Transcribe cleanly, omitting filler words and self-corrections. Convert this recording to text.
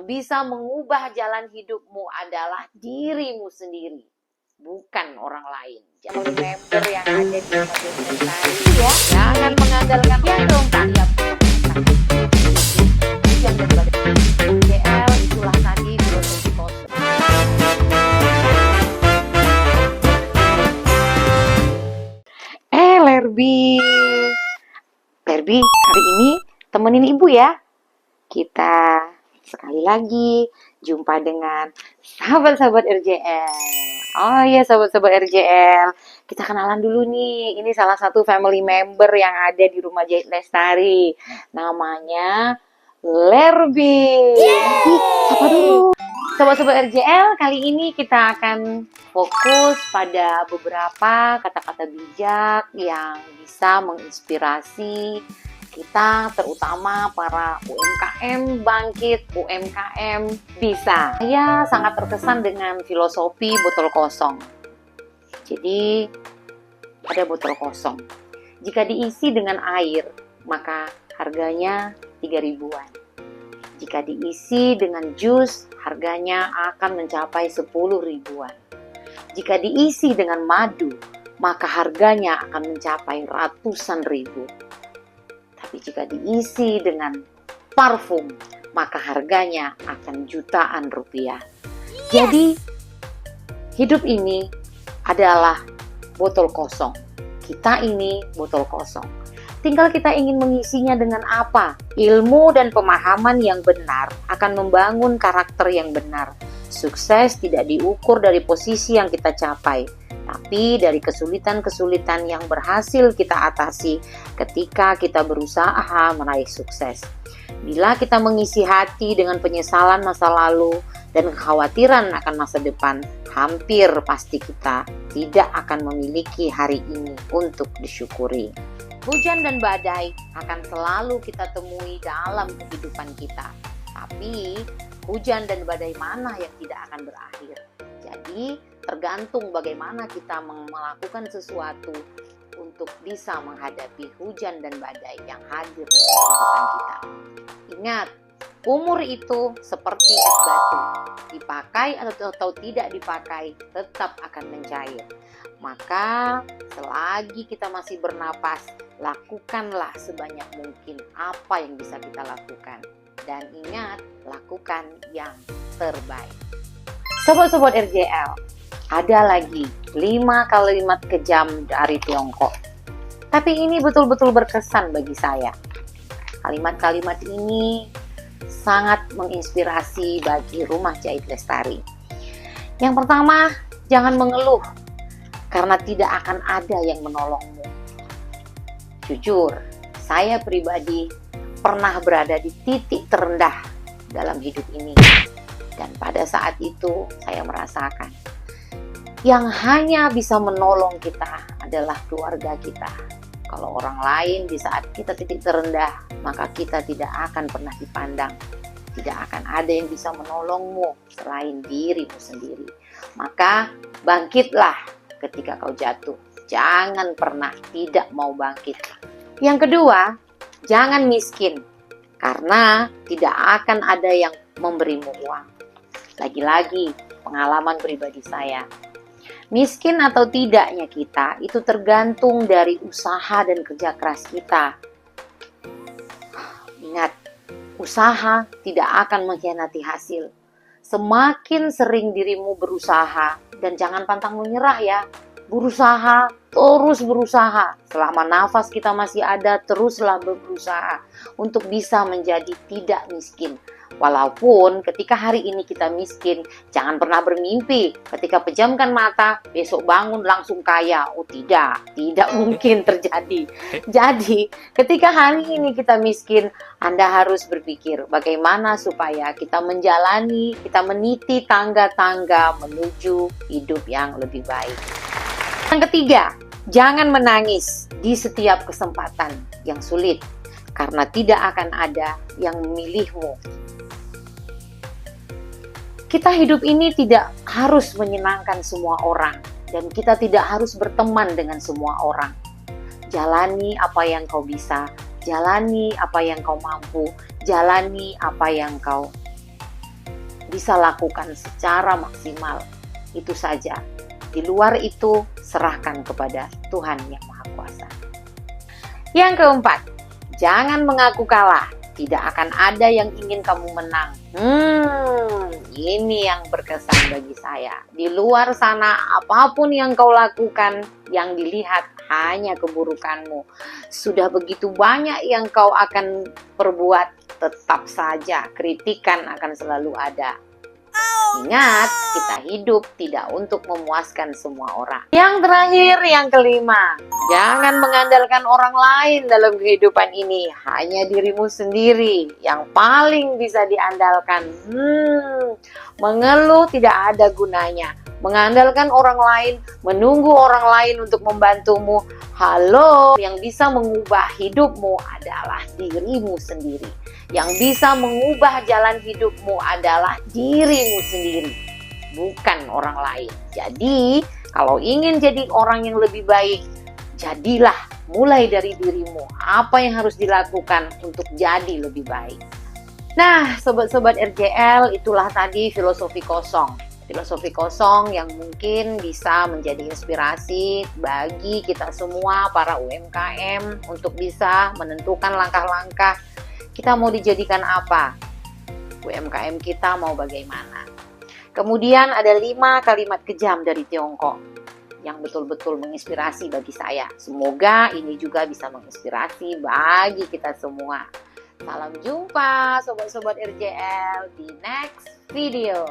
bisa mengubah jalan hidupmu adalah dirimu sendiri, bukan orang lain. Jadi member yang ada di Rumah Lestari ya, jangan mengandalkan ya dong tiap hujan dan badai. JL itulah tadi filosofi kosong. Lerbi, hari ini temenin ibu ya. Kita sekali lagi jumpa dengan sahabat-sahabat RJL. Oh iya, sahabat-sahabat RJL, kita kenalan dulu nih. Ini salah satu family member yang ada di Rumah Jahit Lestari. Namanya Lerbi. Sapa dulu. Sobat-sobat RJL, kali ini kita akan fokus pada beberapa kata-kata bijak yang bisa menginspirasi kita, terutama para UMKM bangkit, UMKM bisa. Saya sangat terkesan dengan filosofi botol kosong. Jadi, ada botol kosong. Jika diisi dengan air, maka harganya 3 ribuan. Jika diisi dengan jus, harganya akan mencapai 10 ribuan. Jika diisi dengan madu, maka harganya akan mencapai ratusan ribu. Tapi jika diisi dengan parfum, maka harganya akan jutaan rupiah. Jadi, hidup ini adalah botol kosong. Kita ini botol kosong. Tinggal kita ingin mengisinya dengan apa? Ilmu dan pemahaman yang benar akan membangun karakter yang benar. Sukses tidak diukur dari posisi yang kita capai, tapi dari kesulitan-kesulitan yang berhasil kita atasi ketika kita berusaha meraih sukses. Bila kita mengisi hati dengan penyesalan masa lalu dan kekhawatiran akan masa depan, hampir pasti kita tidak akan memiliki hari ini untuk disyukuri. Hujan dan badai akan selalu kita temui dalam kehidupan kita. Tapi hujan dan badai mana yang tidak akan berakhir? Jadi tergantung bagaimana kita melakukan sesuatu untuk bisa menghadapi hujan dan badai yang hadir dalam kehidupan kita. Ingat, umur itu seperti es batu. Dipakai atau tidak dipakai tetap akan mencair. Maka selagi kita masih bernapas, lakukanlah sebanyak mungkin apa yang bisa kita lakukan. Dan ingat, lakukan yang terbaik. Sobat-sobat RJL, ada lagi 5 kalimat kejam dari Tiongkok. Tapi ini betul-betul berkesan bagi saya. Kalimat-kalimat ini sangat menginspirasi bagi Rumah Jahit Lestari. Yang pertama, jangan mengeluh karena tidak akan ada yang menolongmu. Jujur, saya pribadi pernah berada di titik terendah dalam hidup ini. Dan pada saat itu saya merasakan yang hanya bisa menolong kita adalah keluarga kita. Kalau orang lain di saat kita titik terendah, maka kita tidak akan pernah dipandang. Tidak akan ada yang bisa menolongmu selain dirimu sendiri. Maka bangkitlah ketika kau jatuh. Jangan pernah tidak mau bangkit. Yang kedua, jangan miskin. Karena tidak akan ada yang memberimu uang. Lagi-lagi pengalaman pribadi saya. Miskin atau tidaknya kita itu tergantung dari usaha dan kerja keras kita. Ingat, usaha tidak akan mengkhianati hasil. Semakin sering dirimu berusaha, dan jangan pantang menyerah ya. Berusaha, terus berusaha. Selama nafas kita masih ada, teruslah berusaha untuk bisa menjadi tidak miskin. Walaupun ketika hari ini kita miskin, jangan pernah bermimpi ketika pejamkan mata, besok bangun langsung kaya. Oh tidak mungkin terjadi. Jadi ketika hari ini kita miskin, Anda harus berpikir bagaimana supaya kita meniti tangga-tangga menuju hidup yang lebih baik. Yang ketiga, jangan menangis di setiap kesempatan yang sulit, karena tidak akan ada yang memilihmu. Kita hidup ini tidak harus menyenangkan semua orang, dan kita tidak harus berteman dengan semua orang. Jalani apa yang kau bisa, jalani apa yang kau mampu, jalani apa yang kau bisa lakukan secara maksimal. Itu saja. Di luar itu, serahkan kepada Tuhan yang Maha Kuasa. Yang keempat, jangan mengaku kalah. Tidak akan ada yang ingin kamu menang. Ini yang berkesan bagi saya. Di luar sana, apapun yang kau lakukan, yang dilihat hanya keburukanmu. Sudah begitu banyak yang kau akan perbuat, tetap saja kritikan akan selalu ada. Ingat, kita hidup tidak untuk memuaskan semua orang. Yang terakhir, yang kelima, jangan mengandalkan orang lain dalam kehidupan ini. Hanya dirimu sendiri yang paling bisa diandalkan. Mengeluh tidak ada gunanya. Mengandalkan orang lain, menunggu orang lain untuk membantumu. Halo, yang bisa mengubah hidupmu adalah dirimu sendiri. Yang bisa mengubah jalan hidupmu adalah dirimu sendiri, bukan orang lain. Jadi, kalau ingin jadi orang yang lebih baik, jadilah mulai dari dirimu. Apa yang harus dilakukan untuk jadi lebih baik? Nah, sobat-sobat RJL, itulah tadi filosofi kosong. Filosofi kosong yang mungkin bisa menjadi inspirasi bagi kita semua para UMKM untuk bisa menentukan langkah-langkah kita mau dijadikan apa, UMKM kita mau bagaimana. Kemudian ada 5 kalimat kejam dari Tiongkok yang betul-betul menginspirasi bagi saya. Semoga ini juga bisa menginspirasi bagi kita semua. Salam jumpa sobat-sobat RJL di next video.